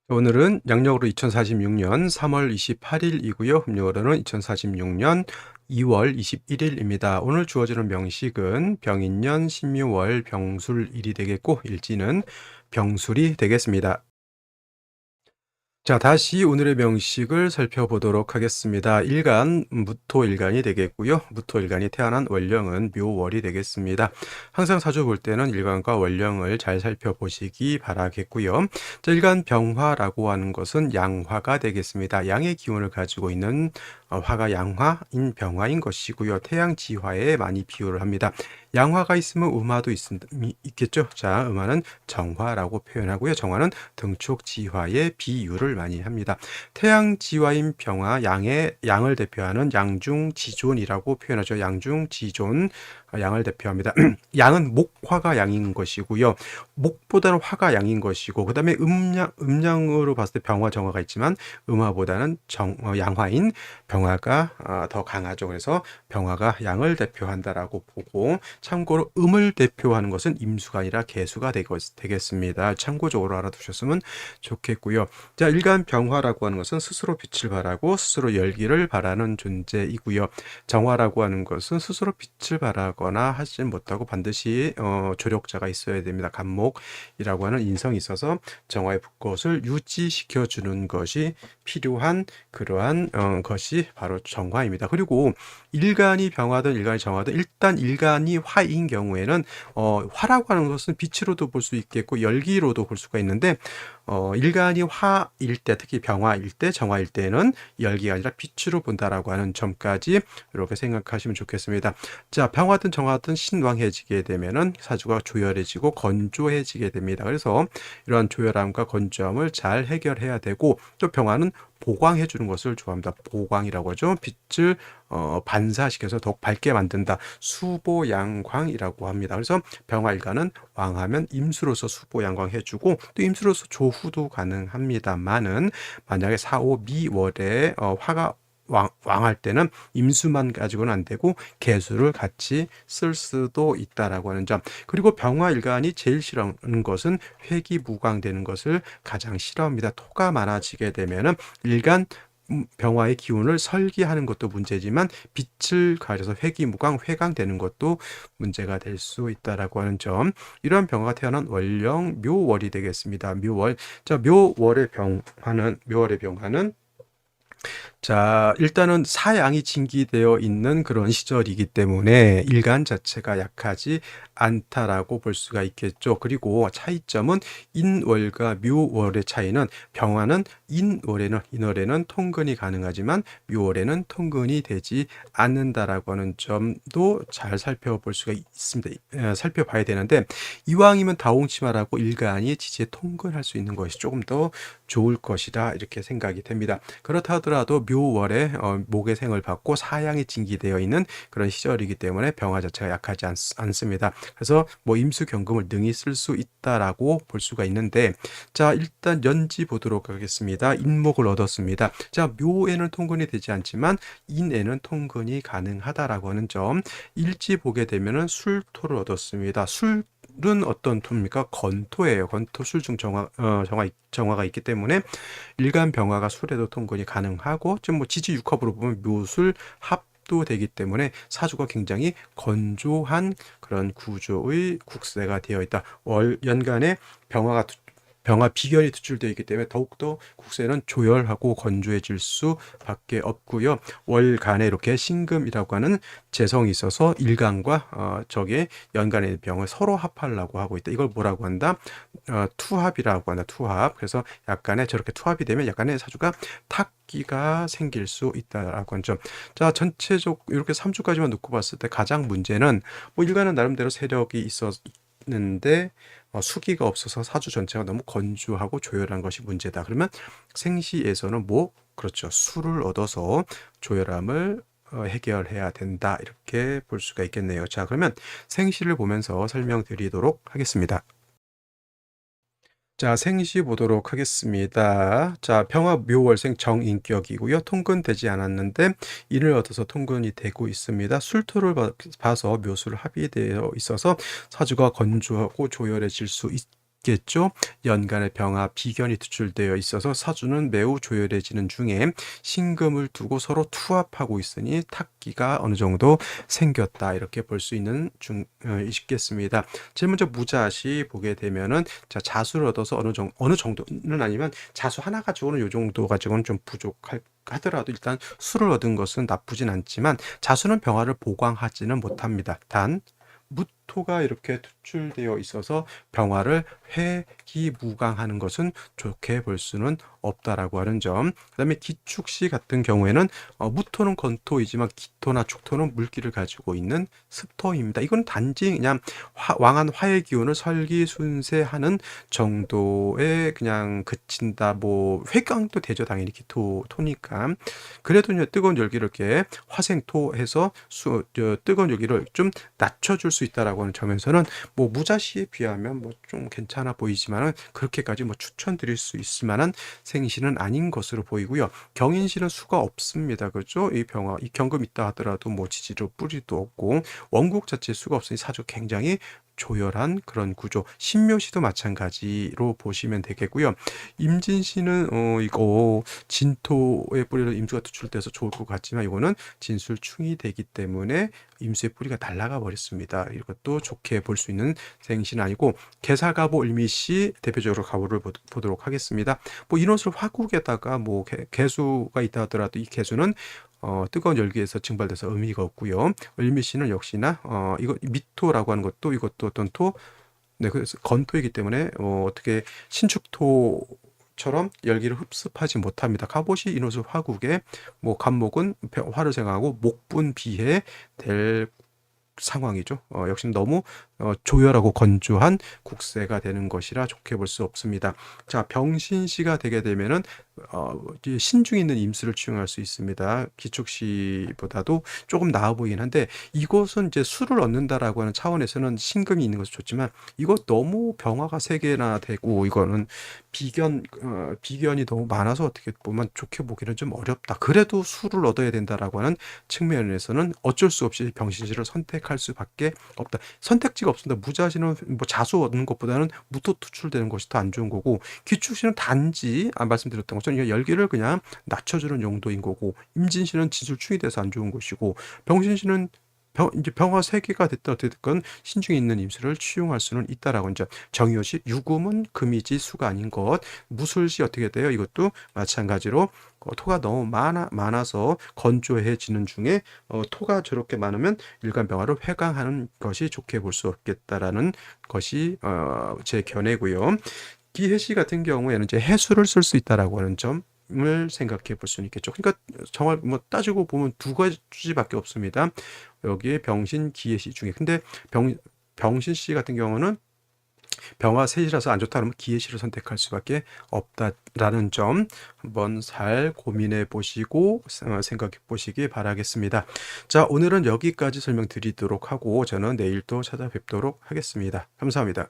오늘은 양력으로 2046년 3월 28일이고요. 음력으로는 2046년 2월 21일입니다. 오늘 주어지는 명식은 병인년 신묘월 병술일이 되겠고 일지는 병술이 되겠습니다. 자, 다시 오늘의 명식을 살펴보도록 하겠습니다. 일간, 무토일간이 되겠고요. 무토일간이 태어난 월령은 묘월이 되겠습니다. 항상 사주 볼 때는 일간과 월령을 잘 살펴보시기 바라겠고요. 자, 일간 병화라고 하는 것은 양화가 되겠습니다. 양의 기운을 가지고 있는 화가 양화인 병화인 것이고요. 태양지화에 많이 비유를 합니다. 양화가 있으면 음화도 있겠죠. 자, 음화는 정화라고 표현하고요. 정화는 등축지화의 비유를 많이 합니다. 태양지화인 병화, 양을 대표하는 양중지존이라고 표현하죠. 양중지존, 양을 대표합니다. 양은 목화가 양인 것이고요. 목보다는 화가 양인 것이고, 그 다음에 음양으로 봤을 때 병화, 정화가 있지만 음화보다는 양화인 병화가 더 강하죠. 그래서 병화가 양을 대표한다라고 보고, 참고로 음을 대표하는 것은 임수가 아니라 개수가 되겠습니다. 참고적으로 알아두셨으면 좋겠고요. 자, 일간 병화라고 하는 것은 스스로 빛을 발하고 스스로 열기를 발하는 존재이고요. 정화라고 하는 것은 스스로 빛을 발하거나 하지 못하고 반드시 조력자가 있어야 됩니다. 간목이라고 하는 인성이 있어서 정화의 불꽃을 유지시켜 주는 것이 필요한 그러한 것이 바로 정화입니다. 그리고 일간이 병화든 일간이 정화든 일단 일간이 화인 경우에는 화라고 하는 것은 빛으로도 볼 수 있겠고 열기로도 볼 수가 있는데 일간이 화일 때, 특히 병화일 때, 정화일 때는 열기가 아니라 빛으로 본다라고 하는 점까지 이렇게 생각하시면 좋겠습니다. 자, 병화든 정화든 신왕해지게 되면은 사주가 조열해지고 건조해지게 됩니다. 그래서 이러한 조열함과 건조함을 잘 해결해야 되고, 또 병화는 보광해 주는 것을 좋아합니다. 보광이라고 하죠. 빛을 반사시켜서 더욱 밝게 만든다. 수보양광이라고 합니다. 그래서 병화일간은 왕하면 임수로서 수보양광 해주고, 또 임수로서 조후도 가능합니다만은 만약에 4, 5 미월에 화가 왕할 때는 임수만 가지고는 안 되고 개수를 같이 쓸 수도 있다라고 하는 점. 그리고 병화일간이 제일 싫어하는 것은 회기무광되는 것을 가장 싫어합니다. 토가 많아지게 되면은 일간 병화의 기운을 설기하는 것도 문제지만 빛을 가려서 회기무광 회강되는 것도 문제가 될 수 있다라고 하는 점. 이러한 병화가 태어난 월령 묘월이 되겠습니다. 묘월. 자, 묘월의 병화는 자, 일단은 사양이 진기되어 있는 그런 시절이기 때문에 일간 자체가 약하지 않다라고 볼 수가 있겠죠. 그리고 차이점은 인월과 묘월의 차이는 병화는 인월에는 통근이 가능하지만 묘월에는 통근이 되지 않는다라고 하는 점도 잘 살펴볼 수가 있습니다. 살펴봐야 되는데 이왕이면 다홍치마라고 일간이 지지에 통근할 수 있는 것이 조금 더 좋을 것이다 이렇게 생각이 됩니다. 그렇다 하더라도 묘월에 목의 생을 받고 사양이 진기되어 있는 그런 시절이기 때문에 병화 자체가 약하지 않습니다. 그래서 뭐 임수경금을 능히 쓸 수 있다라고 볼 수가 있는데, 자, 일단 연지 보도록 하겠습니다. 인목을 얻었습니다. 자, 묘에는 통근이 되지 않지만 인에는 통근이 가능하다라고 하는 점. 일지 보게 되면은 술토를 얻었습니다. 술은 어떤 토입니까? 건토예요. 건토 술중 정화가 있기 때문에 일간 병화가 술에도 통근이 가능하고, 지금 뭐 지지 육합으로 보면 묘술 합도 되기 때문에 사주가 굉장히 건조한 그런 구조의 국세가 되어 있다. 연간에 병화 비견이 투출되어 있기 때문에 더욱더 국세는 조열하고 건조해질 수밖에 없고요. 월간에 이렇게 신금이라고 하는 재성이 있어서 일간과 저게 연간의 병을 서로 합하려고 하고 있다. 이걸 뭐라고 한다? 투합이라고 한다. 투합. 그래서 약간의 저렇게 투합이 되면 약간의 사주가 탁기가 생길 수 있다라고 하는 점. 자, 이렇게 3주까지만 놓고 봤을 때 가장 문제는 뭐 일간은 나름대로 세력이 있었는데 수기가 없어서 사주 전체가 너무 건조하고 조열한 것이 문제다. 그러면 생시에서는 그렇죠. 수를 얻어서 조열함을 해결해야 된다. 이렇게 볼 수가 있겠네요. 자, 그러면 생시를 보면서 설명드리도록 하겠습니다. 자, 생시 보도록 하겠습니다. 자, 병화 묘월생 정인격이고요. 통근되지 않았는데 인을 얻어서 통근이 되고 있습니다. 술토를 봐서 묘술 합의되어 있어서 사주가 건조하고 조열해질 수 있겠죠. 연간의 병화 비견이 투출되어 있어서 사주는 매우 조열해지는 중에 신금을 두고 서로 투합하고 있으니 탁기가 어느 정도 생겼다 이렇게 볼 수 있는 있겠습니다. 제일 먼저 무자시 보게 되면은 자, 자수를 얻어서 어느 정도는 아니면 자수 하나 가지고는 요 정도 가지고는 좀 부족할 하더라도 일단 수를 얻은 것은 나쁘진 않지만 자수는 병화를 보강하지는 못합니다. 단 무토가 이렇게 투출되어 있어서 병화를 회기무강하는 것은 좋게 볼 수는 없다라고 하는 점. 그다음에 기축시 같은 경우에는 무토는 건토이지만 기토나 축토는 물기를 가지고 있는 습토입니다. 이건 단지 그냥 왕한 화의 기운을 설기순세하는 정도에 그냥 그친다. 뭐 회강도 되죠. 당연히 기토토니까. 그래도 이제 뜨거운 열기를 이렇게 화생토해서 뜨거운 열기를 좀 낮춰줄 수 있다라고 하는 점에서는 뭐 무자시에 비하면 뭐 좀 괜찮아 보이지만은 그렇게까지 뭐 추천드릴 수 있을 만한 생신은 아닌 것으로 보이고요. 경인신은 수가 없습니다. 그렇죠? 이 병화, 이 경금 있다 하더라도 뭐 지지로 뿌리도 없고 원국 자체에 수가 없으니 사주 굉장히 조열한 그런 구조. 신묘시도 마찬가지로 보시면 되겠고요. 임진시는 이거 진토의 뿌리로 임수가 투출돼서 좋을 것 같지만 이거는 진술충이 되기 때문에 임수의 뿌리가 날아가 버렸습니다. 이것도 좋게 볼 수 있는 생신 아니고 개사가보 일미시 대표적으로 가보를 보도록 하겠습니다. 뭐 이것을 화국에다가 뭐 개수가 있다 하더라도 이 개수는 뜨거운 열기에서 증발돼서 의미가 없고요. 을미씨는 역시나 이거 미토라고 하는 것도 이것도 어떤 토, 네, 그래서 건토이기 때문에 어떻게 신축토처럼 열기를 흡습하지 못합니다. 갑옷이 이노수 화국에 뭐 간목은 화를 생각하고 목분비해 될 상황이죠. 역시 너무 조열하고 건조한 국세가 되는 것이라 좋게 볼 수 없습니다. 자, 병신시가 되게 되면은 신중에 있는 임수를 취용할 수 있습니다. 기축시보다도 조금 나아 보이긴 한데 이것은 이제 수를 얻는다라고 하는 차원에서는 신금이 있는 것은 좋지만 이거 너무 병화가 3개나 되고 이거는 비견이 너무 많아서 어떻게 보면 좋게 보기는 좀 어렵다. 그래도 수를 얻어야 된다라고 하는 측면에서는 어쩔 수 없이 병신시를 선택할 수밖에 없다. 선택지가 없습니다. 무자시는 뭐 자수 얻는 것보다는 무토 투출되는 것이 더 안 좋은 거고 기축시는 단지 말씀드렸던 것처럼 열기를 그냥 낮춰주는 용도인 거고 임진시는 진술충이 돼서 안 좋은 것이고 병신시는 이제 병화 3개가 됐든 어떻게 됐건 신중에 있는 임수를 취용할 수는 있다라고 이제 정유시 유금은 금이지 수가 아닌 것. 무술시 어떻게 돼요? 이것도 마찬가지로 토가 너무 많아서 건조해지는 중에 토가 저렇게 많으면 일간 병화를 회강하는 것이 좋게 볼 수 없겠다라는 것이 제 견해고요. 기해시 같은 경우에는 이제 해수를 쓸 수 있다라고 하는 점. 을 생각해 볼 수는 있겠죠. 그러니까 정말 뭐 따지고 보면 두 가지밖에 없습니다. 여기에 병신, 기해시 중에. 근데 병신시 같은 경우는 병화 셋이라서 안 좋다 그러면 기해시를 선택할 수밖에 없다라는 점 한번 잘 고민해 보시고 생각해 보시기 바라겠습니다. 자, 오늘은 여기까지 설명드리도록 하고 저는 내일 또 찾아뵙도록 하겠습니다. 감사합니다.